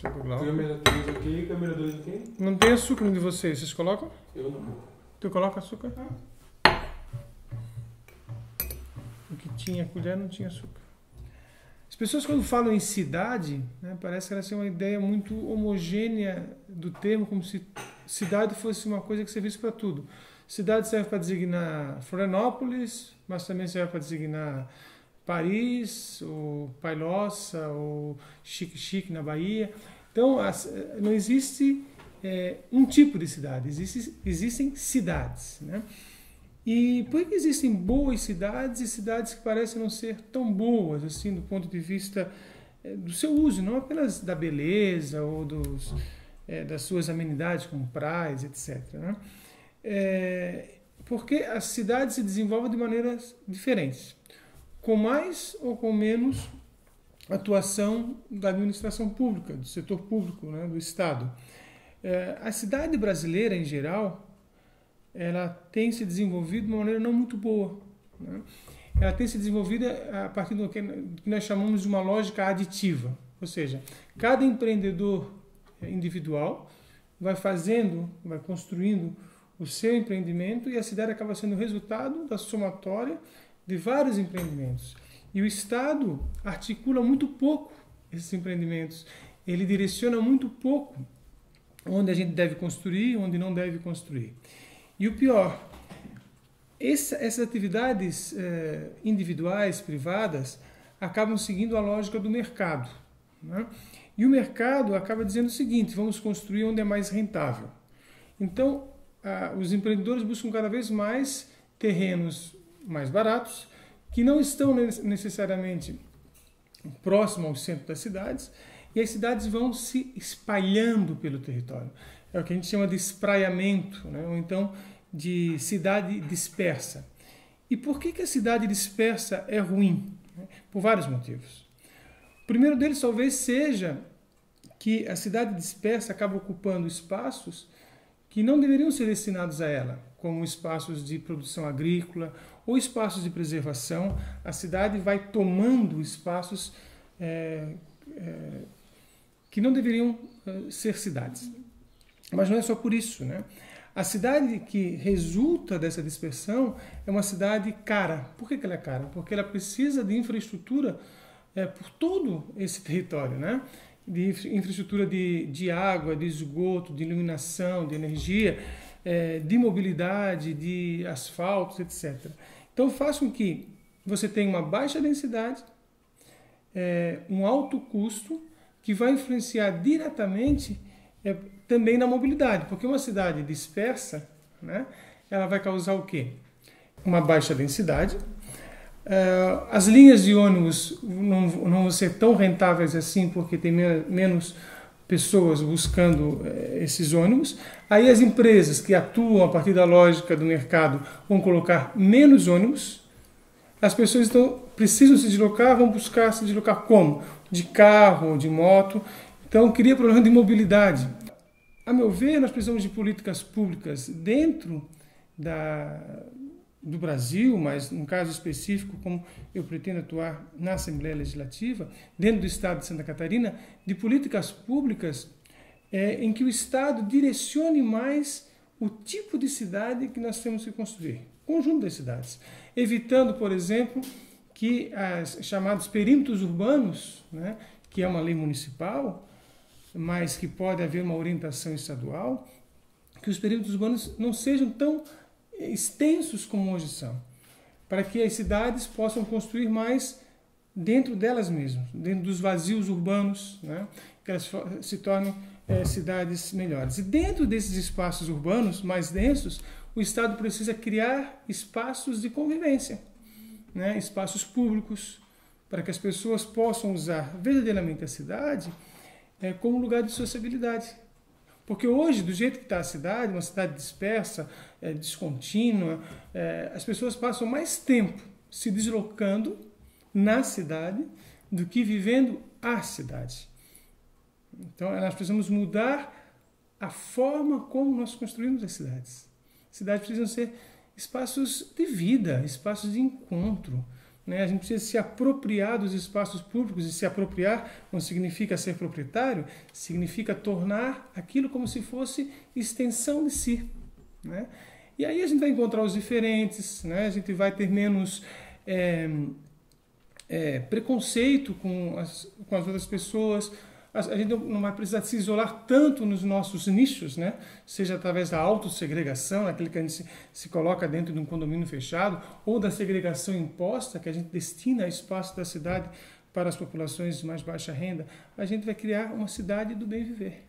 Essa é do Glauco. Câmera 3 ok, câmera 2 ok? Não tem açúcar no de vocês, vocês colocam? Eu não. Tu coloca açúcar? O que tinha colher não tinha açúcar. As pessoas quando falam em cidade, né, parece que elas têm uma ideia muito homogênea do termo, como se cidade fosse uma coisa que servisse para tudo. Cidade serve para designar Florianópolis, mas também serve para designar Paris, ou Pailhoça, ou Xique-Xique na Bahia. Então, não existe um tipo de cidade, existem cidades, né? E por que existem boas cidades e cidades que parecem não ser tão boas, assim, do ponto de vista do seu uso, não apenas da beleza ou das suas amenidades, como praias, etc., né? Porque as cidades se desenvolvem de maneiras diferentes, com mais ou com menos atuação da administração pública, do setor público, né, do Estado. A cidade brasileira, em geral, ela tem se desenvolvido de uma maneira não muito boa, né? Ela tem se desenvolvido a partir do que nós chamamos de uma lógica aditiva, ou seja, cada empreendedor individual vai construindo o seu empreendimento e a cidade acaba sendo o resultado da somatória de vários empreendimentos. E o Estado articula muito pouco esses empreendimentos, ele direciona muito pouco onde a gente deve construir, onde não deve construir. E o pior, essas atividades individuais, privadas, acabam seguindo a lógica do mercado, né? E o mercado acaba dizendo o seguinte: vamos construir onde é mais rentável. Então, os empreendedores buscam cada vez mais terrenos mais baratos, que não estão necessariamente próximos ao centro das cidades, e as cidades vão se espalhando pelo território. É o que a gente chama de espraiamento, né? Ou então de cidade dispersa. E por que a cidade dispersa é ruim? Por vários motivos. O primeiro deles talvez seja que a cidade dispersa acaba ocupando espaços que não deveriam ser destinados a ela, como espaços de produção agrícola ou espaços de preservação. A cidade vai tomando espaços que não deveriam ser cidades. Mas não é só por isso, né? A cidade que resulta dessa dispersão é uma cidade cara. Por que ela é cara? Porque ela precisa de infraestrutura por todo esse território, né? De infraestrutura de água, de esgoto, de iluminação, de energia, de mobilidade, de asfaltos, etc. Então faz com que você tenha uma baixa densidade, um alto custo, que vai influenciar diretamente também na mobilidade, porque uma cidade dispersa, né, ela vai causar o quê? Uma baixa densidade. As linhas de ônibus não vão ser tão rentáveis assim, porque tem menos pessoas buscando esses ônibus. Aí as empresas que atuam a partir da lógica do mercado vão colocar menos ônibus. As pessoas então precisam se deslocar, vão buscar se deslocar como? De carro, de moto. Então cria problema de mobilidade. A meu ver, nós precisamos de políticas públicas dentro do Brasil, mas no caso específico, como eu pretendo atuar na Assembleia Legislativa, dentro do Estado de Santa Catarina, de políticas públicas em que o Estado direcione mais o tipo de cidade que nós temos que construir, o conjunto das cidades, evitando, por exemplo, que os chamados perímetros urbanos, né, que é uma lei municipal, mas que pode haver uma orientação estadual, que os perímetros urbanos não sejam tão extensos como hoje são, para que as cidades possam construir mais dentro delas mesmas, dentro dos vazios urbanos, né, que elas se tornem cidades melhores. E dentro desses espaços urbanos mais densos, o Estado precisa criar espaços de convivência, né, espaços públicos, para que as pessoas possam usar verdadeiramente a cidade como lugar de sociabilidade. Porque hoje, do jeito que está a cidade, uma cidade dispersa, descontínua, as pessoas passam mais tempo se deslocando na cidade do que vivendo a cidade. Então, nós precisamos mudar a forma como nós construímos as cidades. Cidades precisam ser espaços de vida, espaços de encontro, né? A gente precisa se apropriar dos espaços públicos, e se apropriar não significa ser proprietário, significa tornar aquilo como se fosse extensão de si, né? E aí a gente vai encontrar os diferentes, né? A gente vai ter menos preconceito com as outras pessoas. A gente não vai precisar se isolar tanto nos nossos nichos, né? Seja através da autossegregação, aquele que a gente se coloca dentro de um condomínio fechado, ou da segregação imposta, que a gente destina espaço da cidade para as populações de mais baixa renda. A gente vai criar uma cidade do bem viver.